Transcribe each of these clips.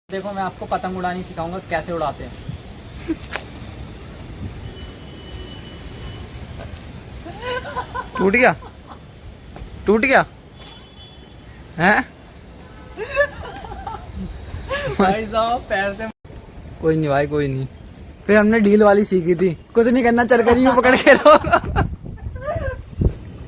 देखो मैं आपको पतंग उड़ानी सिखाऊंगा कैसे उड़ाते हैं। टूट गया हैं? भाई साहब पैर से कोई नहीं भाई, कोई नहीं। फिर हमने डील वाली सीखी थी, कुछ नहीं करना, चल कर यूं पकड़ के लो।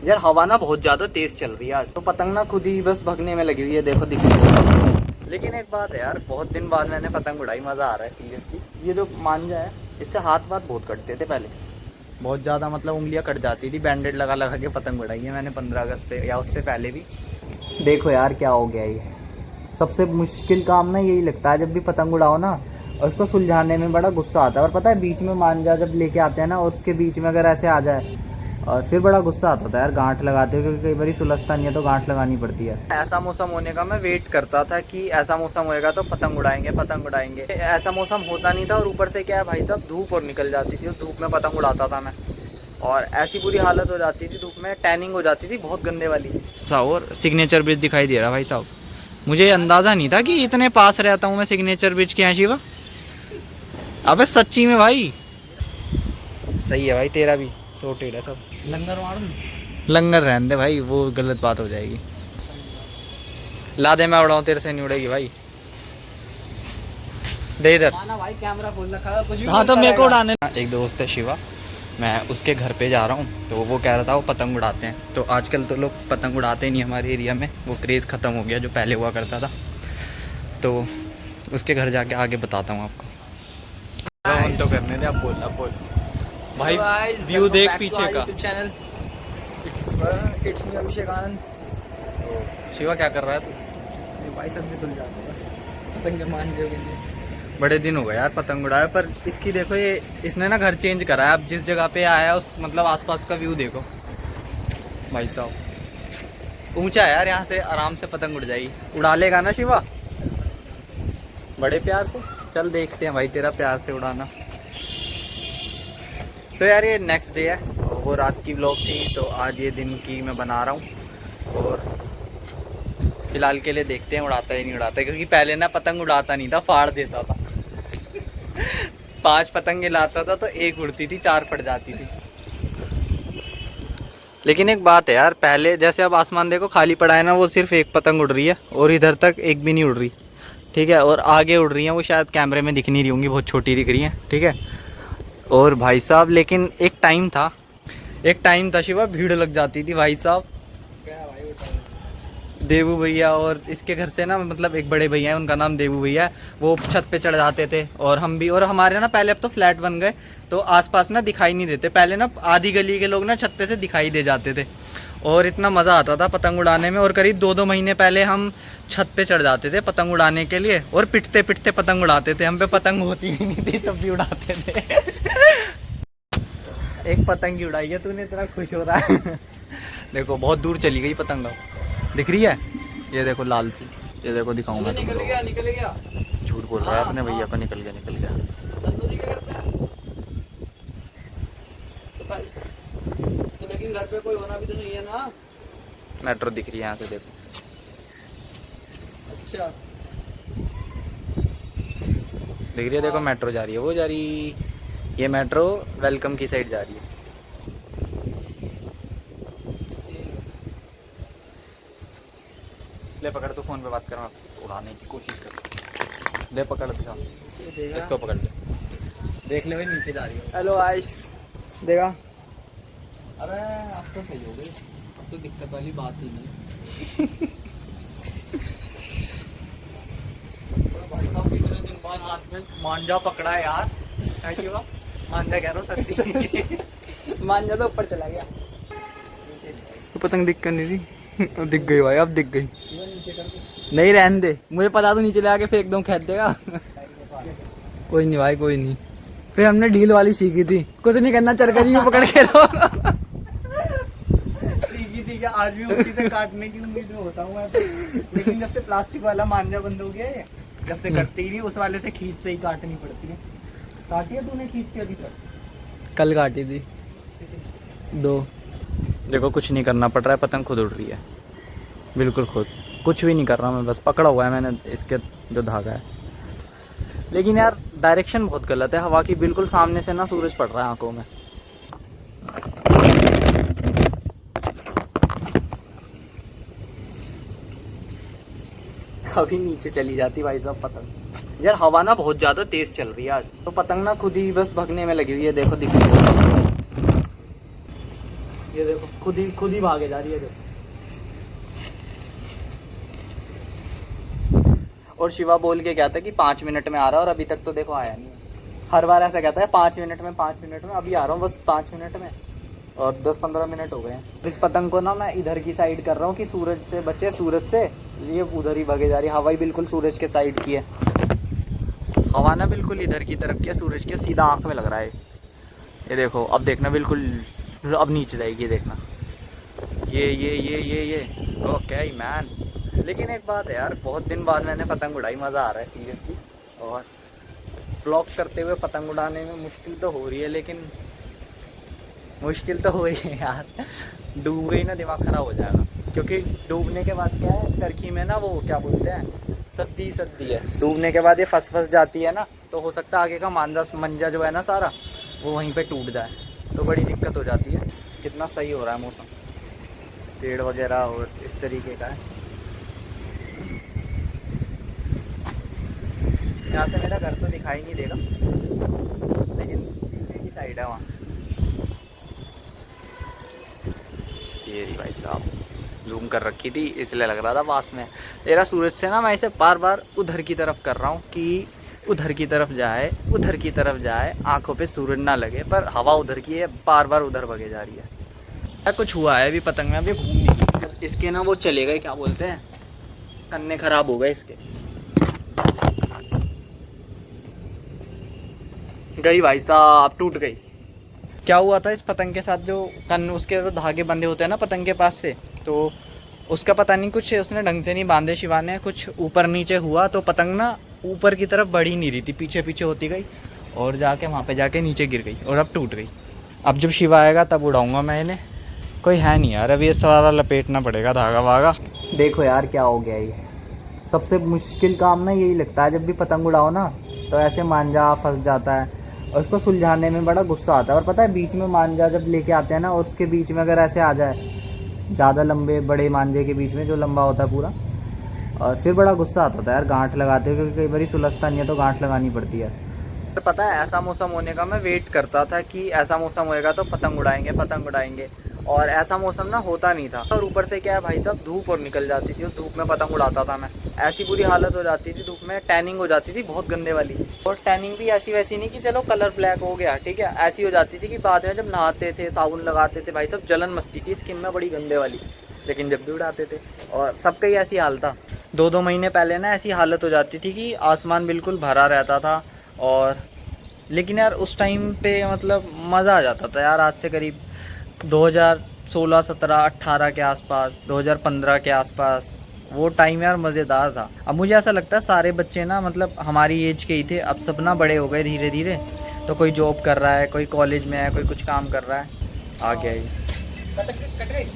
यार हवा ना बहुत ज्यादा तेज चल रही है आज, तो पतंग ना खुद ही बस भगने में लगी हुई है। देखो दिख रही है। लेकिन एक बात है यार, बहुत दिन बाद मैंने पतंग उड़ाई, मजा आ रहा है सीरियसली। ये जो मांझा है इससे हाथ बहुत कटते थे पहले, बहुत ज़्यादा, मतलब उंगलियां कट जाती थी। बैंडेड लगा लगा के पतंग उड़ाई है मैंने 15 अगस्त पे या उससे पहले भी। देखो यार क्या हो गया ये। सबसे मुश्किल काम ना यही लगता है जब भी पतंग उड़ाओ ना, और उसको सुलझाने में बड़ा गुस्सा आता है। और पता है बीच में मांझा जब लेके आते हैं ना, और उसके बीच में अगर ऐसे आ जाए और फिर बड़ा गुस्सा आता था यार गांठ लगाते हुए, क्योंकि कई बार सुलझता नहीं है तो गांठ लगानी पड़ती है। ऐसा मौसम होने का मैं वेट करता था कि ऐसा मौसम होएगा तो पतंग उड़ाएंगे। ऐसा मौसम होता नहीं था, और ऊपर से क्या है भाई साहब, धूप और निकल जाती थी, और धूप में पतंग उड़ाता था मैं, और ऐसी बुरी हालत हो जाती थी धूप में, टैनिंग हो जाती थी बहुत गंदे वाली। और सिग्नेचर ब्रिज दिखाई दे रहा भाई साहब। मुझे अंदाजा नहीं था कि इतने पास रहता हूँ मैं सिग्नेचर ब्रिज के। यहाँ शिवा, अबे सच्ची में भाई सही है भाई, तेरा भी सॉर्टेड है सब। लंगर मारूं? लंगर रहने दे भाई, वो गलत बात हो जाएगी। ला दे, मैं उड़ाऊं, तेरे से नहीं उड़ेगी भाई। दे इधर। ना भाई कैमरा खोल रखा है, कुछ भी हाँ तो बोलता मेरे को रहेगा। उड़ाने। एक दोस्त है शिवा, मैं उसके घर पे जा रहा हूँ, तो वो कह रहा था वो पतंग उड़ाते हैं। तो आजकल तो लोग पतंग उड़ाते नहीं हमारे एरिया में, वो क्रेज़ ख़त्म हो गया जो पहले हुआ करता था। तो उसके घर जाके आगे बताता हूँ आपको। तो करने दे, अब बोल भाई। व्यू देख पीछे का। चैनल इट्स मी अभिषेक आनंद। शिवा क्या कर रहा है तू? भाई सब्जी सुल जाते हैं पतंग मान जो बड़े दिन हो गए यार पतंग उड़ाए, पर इसकी देखो ये, इसने ना घर चेंज करा है। अब जिस जगह पे आया उस मतलब आसपास का व्यू देखो भाई साहब, ऊंचा है यार, यहाँ से आराम से पतंग उड़ जाएगी। उड़ा लेगा ना शिवा बड़े प्यार से? चल देखते हैं भाई तेरा प्यार से उड़ाना। तो यार ये नेक्स्ट डे है, वो रात की व्लॉग थी, तो आज ये दिन की मैं बना रहा हूँ। और फिलहाल के लिए देखते हैं उड़ाता ही नहीं उड़ाता, क्योंकि पहले ना पतंग उड़ाता नहीं था, फाड़ देता था। 5 पतंगे लाता था तो एक उड़ती थी, 4 फट जाती थी। लेकिन एक बात है यार, पहले जैसे अब आसमान देखो खाली पड़ा है ना, वो सिर्फ एक पतंग उड़ रही है, और इधर तक एक भी नहीं उड़ रही, ठीक है। और आगे उड़ रही हैं, वो शायद कैमरे में दिख नहीं रही होंगी, बहुत छोटी दिख रही हैं, ठीक है। और भाई साहब लेकिन एक टाइम था शिवा, भीड़ लग जाती थी भाई साहब। देवू भैया और इसके घर से ना, मतलब एक बड़े भैया है, उनका नाम देवू भैया है, वो छत पे चढ़ जाते थे, और हम भी। और हमारे ना पहले, अब तो फ्लैट बन गए तो आसपास ना दिखाई नहीं देते, पहले ना आधी गली के लोग ना छत पे से दिखाई दे जाते थे, और इतना मज़ा आता था पतंग उड़ाने में। और करीब 2-2 महीने पहले हम छत पे चढ़ जाते थे पतंग उड़ाने के लिए, और पिटते पिटते पतंग उड़ाते थे। हम पे पतंग होती ही नहीं थी तब भी उड़ाते थे। एक पतंग ही उड़ाई है तूने, इतना खुश हो रहा है। देखो बहुत दूर चली गई पतंग, दिख रही है? ये देखो लाल सी, ये देखो दिखाऊं मैं तुमको। निकल गया। झूठ बोल रहा है अपने भैया को, निकल गया। तो लेकिन घर पे कोई होना भी तो नहीं है ना। मेट्रो दिख रही है यहाँ से, देखो। अच्छा दिख रही है, देखो मेट्रो जा रही है, वो जा रही, ये मेट्रो वेलकम की साइड जा रही है। ले पकड़, तू फोन पे बात कर, मैं उड़ाने की कोशिश कर। ले पकड़, दिखा इसको, पकड़ ले, देख ले भाई नीचे जा रही है। हेलो आइस देखा। अरे अब तो सही हो गई, अब तो दिक्कत वाली बात ही नहीं है। भाई साहब कितने दिन बाद हाथ में मांझा पकड़ा है यार। मांझा कह रहा हूँ, सच्ची मांझा तो ऊपर चला गया। पतंग दिख कर नहीं रही। दिख गई भाई, अब दिख गई। नहीं रहने दे, मुझे पता तो नीचे ले आके फेंक दूं, खेत देगा। कोई नहीं भाई, कोई नहीं। फिर हमने डील वाली सीखी थी, कुछ नहीं करना, चल कर यूं पकड़ के लो। सीखी थी क्या? आज भी उसी से काटने की उम्मीद में होता हूँ मैं तो। लेकिन जब से प्लास्टिक वाला मांझा बंद हो गया है, जब से कटती ही नहीं, उस वाले से खींच से ही काटनी पड़ती है। काटी है तूने खींच के अभी तक? कल काटी थी 2। देखो कुछ नहीं करना पड़ रहा है, पतंग खुद उड़ रही है, बिल्कुल खुद, कुछ भी नहीं कर रहा मैं, बस पकड़ा हुआ है मैंने इसके जो धागा है, लेकिन यार डायरेक्शन बहुत गलत है हवा की, बिल्कुल सामने से ना सूरज पड़ रहा है आंखों में। अभी नीचे चली जाती भाई साहब पतंग। यार हवा ना बहुत ज़्यादा तेज़ चल रही है आज, तो पतंग ना खुद ही बस भगने में लगी हुई है। देखो दिख रही है, ये देखो खुद ही भागे जा रही है देखो। और शिवा बोल के क्या था कि 5 मिनट में आ रहा है, और अभी तक तो देखो आया नहीं। हर बार ऐसा कहता है 5 मिनट में 5 मिनट में, अभी आ रहा हूँ बस 5 मिनट में, और 10-15 मिनट हो गए हैं। इस पतंग को ना मैं इधर की साइड कर रहा हूँ कि सूरज से बचे, सूरज से ये उधर ही भागे जा रही है। हवा ही बिल्कुल सूरज के साइड की है, हवा ना बिल्कुल इधर की तरफ की है, सूरज के सीधा आँख में लग रहा है। ये देखो अब देखना, बिल्कुल अब नीचे जाएगी, देखना ये ओके मैन। लेकिन एक बात है यार, बहुत दिन बाद मैंने पतंग उड़ाई, मज़ा आ रहा है सीरियसली। और ब्लॉग करते हुए पतंग उड़ाने में मुश्किल तो हो रही है, लेकिन मुश्किल तो हो रही है यार। डूब गई ना दिमाग ख़राब हो जाएगा, क्योंकि डूबने के बाद क्या है, चरखी में ना वो क्या बोलते हैं, सद्दी है। डूबने के बाद ये फंस जाती है ना, तो हो सकता है आगे का मंजा जो है ना सारा, वो वहीं पे टूट जाए, तो बड़ी दिक्कत हो जाती है। कितना सही हो रहा है मौसम, पेड़ वगैरह और इस तरीके का है। यहाँ से मेरा घर तो दिखाई नहीं देगा, लेकिन पीछे की साइड है वहाँ। ये रही भाई साहब, जूम कर रखी थी इसलिए लग रहा था पास में। तेरा सूरज से ना मैं इसे बार बार उधर की तरफ कर रहा हूँ कि उधर की तरफ जाए, उधर की तरफ जाए, आंखों पे सूरज ना लगे, पर हवा उधर की है, बार बार उधर भगे जा रही है। क्या कुछ हुआ है अभी पतंग में, अभी घूम नहीं, इसके ना वो चले गए, क्या बोलते हैं, कन्ने खराब हो गए इसके, गई भाई साहब, टूट गई। क्या हुआ था इस पतंग के साथ, जो कन्न उसके जो धागे बंधे होते हैं ना पतंग के पास से, तो उसका पता नहीं कुछ उसने ढंग से नहीं बांधे शिवा ने, कुछ ऊपर नीचे हुआ, तो पतंग ना ऊपर की तरफ बढ़ ही नहीं रही थी, पीछे पीछे होती गई और जाके वहाँ पे जाके नीचे गिर गई और अब टूट गई। अब जब शिवा आएगा तब उड़ाऊँगा मैं इन्हें। कोई है नहीं यार, अब ये सारा लपेटना पड़ेगा धागा वागा। देखो यार क्या हो गया, ये सबसे मुश्किल काम ना यही लगता है, जब भी पतंग उड़ाओ ना तो ऐसे मांझा फंस जाता है और उसको सुलझाने में बड़ा गुस्सा आता है। और पता है बीच में मांझा जब लेके आते हैं ना, और उसके बीच में अगर ऐसे आ जाए, ज़्यादा लंबे बड़े मांझे के बीच में जो लंबा होता है पूरा, और फिर बड़ा गुस्सा आता था यार गांठ लगाते, क्योंकि कई बार सुलझता नहीं है तो गांठ लगानी पड़ती है। तो पता है ऐसा मौसम होने का मैं वेट करता था कि ऐसा मौसम होएगा तो पतंग उड़ाएंगे, और ऐसा मौसम ना होता नहीं था। और ऊपर से क्या है भाई साहब, धूप और निकल जाती थी, उस धूप में पतंग उड़ाता था मैं, ऐसी बुरी हालत हो जाती थी धूप में, टैनिंग हो जाती थी बहुत गंदे वाली। और टैनिंग भी ऐसी वैसी नहीं कि चलो कलर ब्लैक हो गया, ठीक है, ऐसी हो जाती थी कि बाद में जब नहाते थे साबुन लगाते थे भाई साहब जलन मचती थी स्किन में बड़ी गंदे वाली, लेकिन जब भी उड़ाते थे। और सबका ही ऐसी हाल था, 2-2 महीने पहले ना ऐसी हालत हो जाती थी कि आसमान बिल्कुल भरा रहता था। और लेकिन यार उस टाइम पे मतलब मज़ा आ जाता था यार। आज से करीब 2016, 17, 18 के आसपास, 2015 के आसपास, वो टाइम यार मज़ेदार था। अब मुझे ऐसा लगता है सारे बच्चे ना मतलब हमारी एज के ही थे, अब सब ना बड़े हो गए धीरे धीरे, तो कोई जॉब कर रहा है, कोई कॉलेज में है, कोई कुछ काम कर रहा है। आ गया ये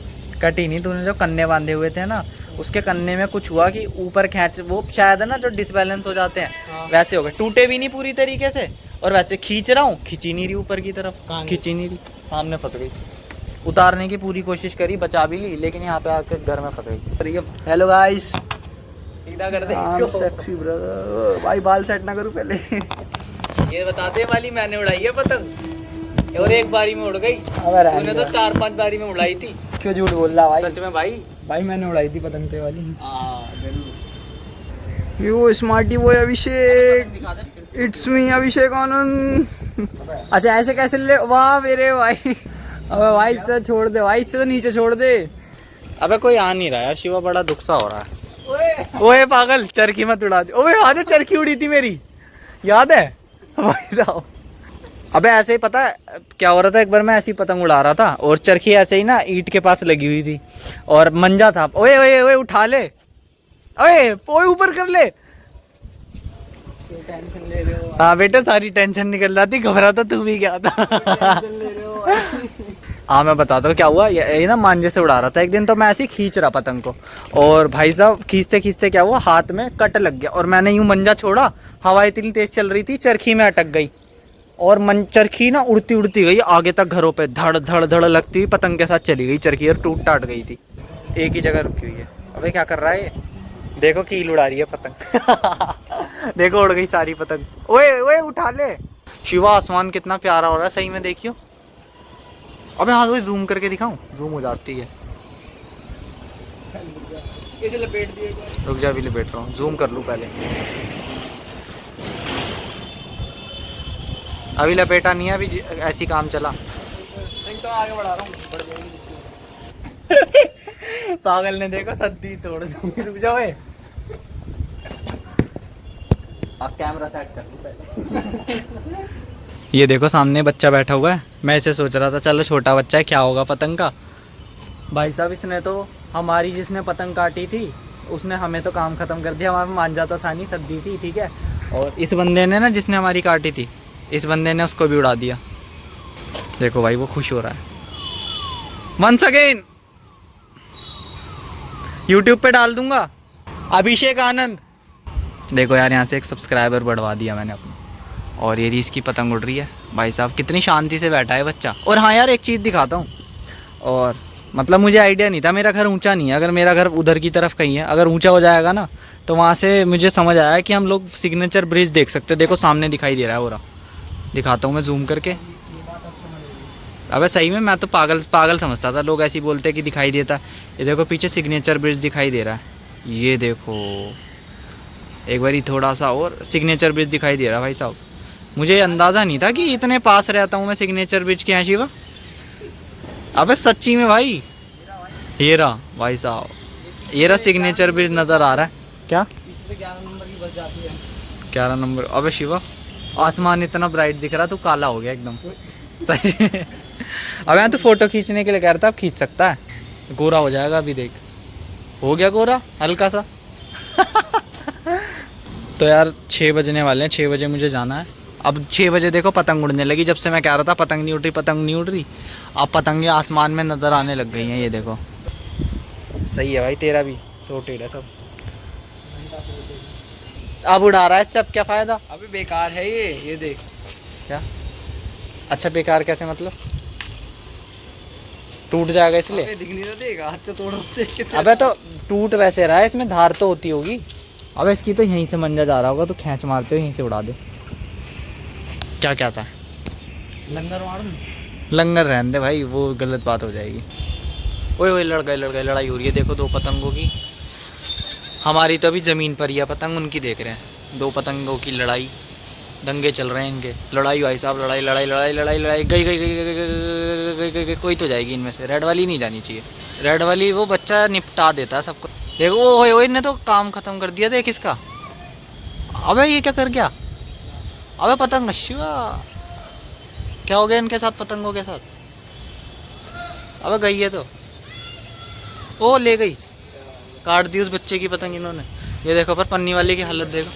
कटी नहीं, तूने जो कन्ने बांधे हुए थे ना, उसके कन्ने में कुछ हुआ कि ऊपर खींच, वो शायद है ना जो डिसबैलेंस हो जाते हैं वैसे हो गए, टूटे भी नहीं पूरी तरीके से, और वैसे खींच रहा हूँ, खींची नहीं रही ऊपर की तरफ, खींची नहीं रही, सामने फंस गई। उतारने की पूरी कोशिश करी, बचा भी ली, लेकिन यहाँ पे आकर घर में फंस गई। हेलो गाइस, सीधा कर दे इसको। सेक्सी ब्रदर, भाई बाल सेट ना करूँ पहले। ये बताते वाली मैंने उड़ाई है पतंग, और एक बारी में उड़ गई, तूने तो 4-5 बारी में उड़ाई थी। क्यों झूठ बोल रहा भाई? सच में भाई मैंने उड़ाई थी पतंग ते वाली। Yo smarty boy Abhishek, it's me Abhishek Anand. अच्छा ऐसे कैसे ले, वाह मेरे भाई। अबे भाई से छोड़ दे भाई, इससे तो नीचे छोड़ दे। अबे कोई आ नहीं रहा यार, शिवा बड़ा दुख सा हो रहा है। ओए पागल, चरखी मत उड़ा दे। ओए याद है चरखी उड़ी थी मेरी, याद है भाई साहब। अबे ऐसे ही पता है क्या हो रहा था, एक बार मैं ऐसे ही पतंग उड़ा रहा था और चरखी ऐसे ही ना ईंट के पास लगी हुई थी और मंजा था। ओए ओए ओए उठा ले, ओए ओए ऊपर कर ले। टेंशन ले रहे हो? हाँ बेटा सारी टेंशन निकल रही थी, घबरा था तू भी क्या था। टेंशन ले रहे हो हाँ मैं बताता हूँ क्या हुआ। ये ना मांझे से उड़ा रहा था एक दिन, तो मैं ऐसे ही खींच रहा पतंग को, और भाई साहब खींचते खींचते क्या हुआ, हाथ में कट लग गया, और मैंने यूं मंजा छोड़ा, हवा इतनी तेज चल रही थी, चरखी में अटक गई, और चरखी ना उड़ती उड़ती गई आगे तक घरों पे, धड़ धड़ धड़ लगती हुई पतंग के साथ चली गई चरखी, और टूट टाट गई थी। एक ही जगह रुकी हुई है। अबे क्या कर रहा है ये? देखो कील उड़ा रही है पतंग। देखो उड़ गई सारी पतंग। ओए ओए उठा ले शिवा, आसमान कितना प्यारा हो रहा है सही में, देखियो। अबे हाँ तो जूम करके दिखाऊं, जूम हो जाती है। कैसे लपेट दिए? रुक जा, अभी लपेट रहा हूँ, जूम कर लूँ पहले। अभी लपेटा नहीं है, अभी ऐसी काम चला। तो आगे बढ़ा रहा हूँ, बढ़ जाएगी। पागल ने देखो सद्दी तोड़ दी। रुक जाओ, अब कैमरा सेट कर दूं पहले। ये देखो सामने बच्चा बैठा हुआ है, मैं इसे सोच रहा था चलो छोटा बच्चा है क्या होगा पतंग का। भाई साहब इसने तो हमारी, जिसने पतंग काटी थी उसने हमें तो काम खत्म कर दिया, हमारा मांझा तो था नहीं, सद्दी थी, ठीक है। और इस बंदे ने ना, जिसने हमारी काटी थी, इस बंदे ने उसको भी उड़ा दिया। देखो भाई वो खुश हो रहा है। वंस अगेन यूट्यूब पे डाल दूंगा, अभिषेक आनंद। देखो यार यहाँ से एक सब्सक्राइबर बढ़वा दिया मैंने अपना। और ये इसकी पतंग उड़ रही है, भाई साहब कितनी शांति से बैठा है बच्चा। और हाँ यार एक चीज़ दिखाता हूँ, और मतलब मुझे आइडिया नहीं था, मेरा घर ऊंचा नहीं है, अगर मेरा घर उधर की तरफ कहीं है, अगर ऊंचा हो जाएगा ना तो वहाँ से मुझे समझ आया कि हम लोग सिग्नेचर ब्रिज देख सकते हैं। देखो सामने दिखाई दे रहा है, वो रहा, दिखाता हूँ मैं जूम करके। अबे सही में मैं तो पागल समझता था, लोग ऐसे ही बोलते कि दिखाई देता। ये देखो पीछे सिग्नेचर ब्रिज दिखाई दे रहा है, ये देखो एक बारी थोड़ा सा और सिग्नेचर ब्रिज दिखाई दे रहा है। भाई साहब मुझे अंदाज़ा नहीं था कि इतने पास रहता हूँ मैं सिग्नेचर ब्रिज के। यहाँ शिवा अबे सच्ची में भाई, ये रहा भाई साहब, ये रहा सिग्नेचर ब्रिज नज़र आ रहा है। क्या 11 नंबर की बस जाती है। 11 नंबर? अबे शिवा आसमान इतना ब्राइट दिख रहा, तू काला हो गया एकदम सही में। अब यहाँ तो फोटो खींचने के लिए कह रहा था, अब खींच सकता है, गोरा हो जाएगा अभी, देख हो गया गोरा हल्का सा। तो यार 6 बजने वाले हैं, 6 बजे मुझे जाना है। अब 6 बजे देखो पतंग उड़ने लगी, जब से मैं कह रहा था पतंग नहीं उड़ रही, पतंग नहीं उड़ रही, अब पतंगे आसमान में नज़र आने लग गई हैं। ये देखो सही है भाई, तेरा भी सॉर्टेड है सब। अब उड़ा रहा है इससे, अब क्या फ़ायदा? अभी बेकार है ये देख। क्या? अच्छा बेकार कैसे मतलब? टूट जाएगा इसलिए? दिख नहीं रहा, देख हाथ से तोड़ देख के। अबे तो टूट वैसे रहा है, इसमें धार तो होती होगी। अबे इसकी तो यहीं से मंजा जा रहा होगा, तो खींच मारते हो यहीं से उड़ा दे। क्या क्या था? लंगर मारूं? लंगर रहने दे भाई, वो गलत बात हो जाएगी। ओए ओए लड़ गए लड़ाई हो रही है, देखो 2 पतंगों की। हमारी तो अभी ज़मीन पर ही है पतंग, उनकी देख रहे हैं। 2 पतंगों की लड़ाई, दंगे चल रहे हैं इनके। लड़ाई भाई साहब, लड़ाई लड़ाई लड़ाई लड़ाई लड़ाई, गई गई गई गई गई गई गई, कोई तो जाएगी इनमें से। रेड वाली नहीं जानी चाहिए, रेड वाली वो बच्चा निपटा देता है सबको। देखो वो इनने तो काम ख़त्म कर दिया, देख इसका। अबे ये क्या कर गया? अबे पतंग शिवा, क्या हो गया इनके साथ, पतंगों के साथ? अबे गई है तो, ओ ले गई, काट दी उस बच्चे की पतंग इन्होंने। ये देखो पर पन्नी वाली की हालत देखो,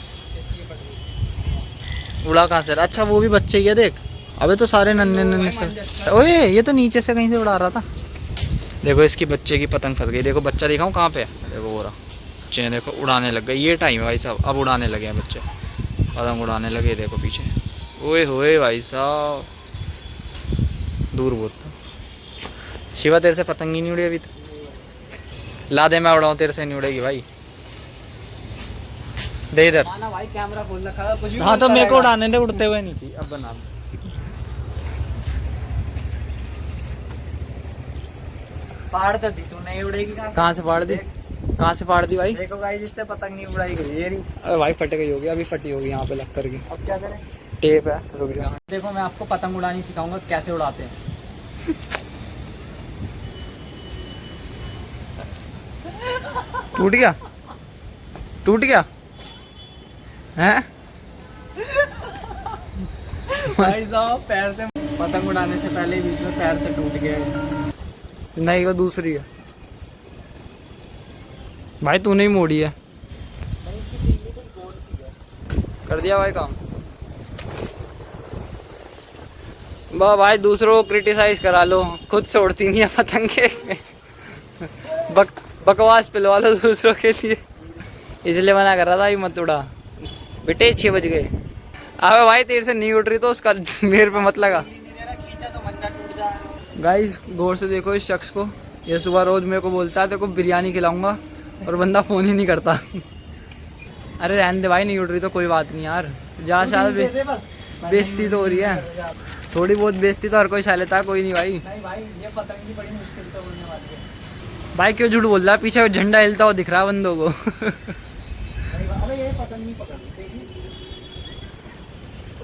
उड़ा कहाँ से? अच्छा वो भी बच्चे ही है देख। अबे तो सारे नन्हे नन्हे से। ओए ये तो नीचे से कहीं से उड़ा रहा था। देखो इसकी बच्चे की पतंग फंस गई, देखो बच्चा दिखाऊं कहाँ पे है, देखो वो रहा बच्चे, देखो उड़ाने लग गए। ये टाइम है भाई साहब, अब उड़ाने लगे हैं बच्चे, पतंग उड़ाने लगे, देखो पीछे। ओए होए भाई साहब, दूर बहुत था। शिवा तेरे से पतंग ही नहीं उड़ी अभी तो, ला दे मैं उड़ाऊँ, तेरे से नहीं उड़ेगी भाई, दे इधर। ना भाई कैमरा खोल रखा है, कुछ भी हाँ तो मेरे को उड़ाने दे, उड़ते हुए नहीं थी। अब बना फाड़ तो दी तू, नहीं उड़ेगी कहाँ से फाड़ दी? कहाँ से फाड़ दी भाई? देखो भाई जिससे पतंग नहीं उड़ाई गई ये रही। अरे भाई फट गई होगी, अभी फटी होगी यहाँ पे लग करके। अब क्या करें? टेप है, रुक जा। देखो मैं आपको पतंग उड़ानी सिखाऊंगा कैसे उड़ाते हैं। टूट गया, टूट गया हैं? भाई साहब पैर से पतंग उड़ाने से पहले बीच में पैर से टूट गया। नहीं वो दूसरी है भाई, तूने ही मोड़ी है। कर दिया भाई काम। वाह भाई, दूसरों को क्रिटिसाइज करा लो, खुद से उड़ती नहीं है पतंगे। बकवास पिलवा लो दूसरों के लिए, इसलिए मना कर रहा था, अभी मत उड़ा बेटे, 6 बज गए। अबे भाई तेरे से नहीं उड़ रही तो उसका मेरे पे मत लगा। गाइस गौर से देखो इस शख्स को, ये सुबह रोज मेरे को बोलता है तेरे को बिरयानी खिलाऊंगा और बंदा फ़ोन ही नहीं करता। अरे रहने दे भाई, नहीं उड़ रही तो कोई बात नहीं यार, जहाँ शायद बेइज्जती तो हो रही है, थोड़ी बहुत बेइज्जती तो हर कोई सह लेता है, कोई नहीं भाई। भाई ये पतंग भी बड़ी मुश्किल से उड़ने वाली है। भाई क्यों झूठ बोल रहा है, पीछे झंडा हिलता हुआ दिख रहा है बंदों को। अबे ये पतंग नहीं पकड़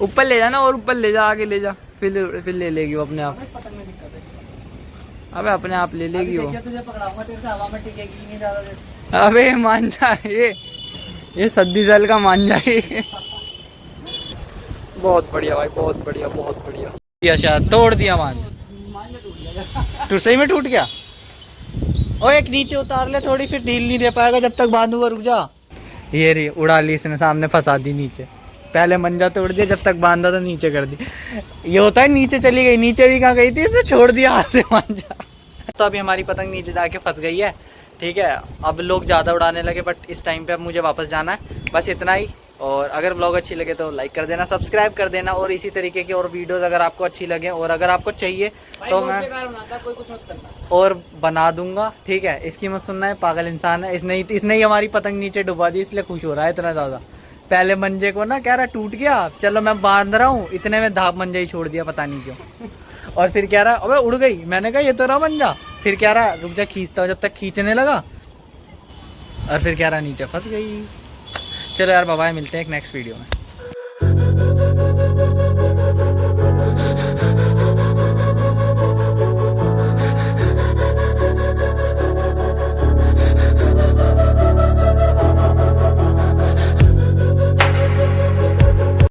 ऊपर ले जा ना, और ऊपर ले जा, आगे ले जा, फिर ले लेगी वो अपने आप। पतंग में दिक्कत है। अबे अपने आप ले लेगी वो। तुझे पकड़ाऊंगा, तेरे से हवा में टिकेगी नहीं ज्यादा देर। अबे मान जा, ये सद्दी दल का मान जा ये। बहुत बढ़िया भाई, बहुत बढ़िया, बहुत बढ़िया। अच्छा तोड़ दिया मान, तू सही में टूट गया। ओ एक नीचे उतार ले थोड़ी, फिर ढील नहीं दे पाएगा जब तक बांधूंगा, रुक जा। ये रही उड़ा ली इसने, सामने फंसा दी नीचे, पहले मंजा तोड़ दिया, जब तक बांधा तो नीचे कर दी। ये होता है नीचे चली गई, नीचे भी कहाँ गई थी, इसने छोड़ दिया हाथ से मंजा। तो अभी हमारी पतंग नीचे जाके फंस गई है, ठीक है। अब लोग ज़्यादा उड़ाने लगे, बट इस टाइम पे अब मुझे वापस जाना है, बस इतना ही। और अगर ब्लॉग अच्छी लगे तो लाइक कर देना, सब्सक्राइब कर देना, और इसी तरीके की और वीडियोस अगर आपको अच्छी लगे और अगर आपको चाहिए तो मैं और बना दूंगा, ठीक है। इसकी मत सुनना है, पागल इंसान है, इसने ही हमारी पतंग नीचे डुबा दी, इसलिए खुश हो रहा है इतना ज़्यादा। पहले मंजे को ना कह रहा टूट गया, चलो मैं बांध रहा हूँ, इतने में धाप मंजा ही छोड़ दिया, पता नहीं क्यों। और फिर कह रहा अबे उड़ गई, मैंने कहा ये तो रहा मंजा। फिर कह रहा रुक जा खींचता हूँ, जब तक खींचने लगा और फिर कह रहा नीचे फंस गई। चलो यार बाय, मिलते हैं एक नेक्स्ट वीडियो में।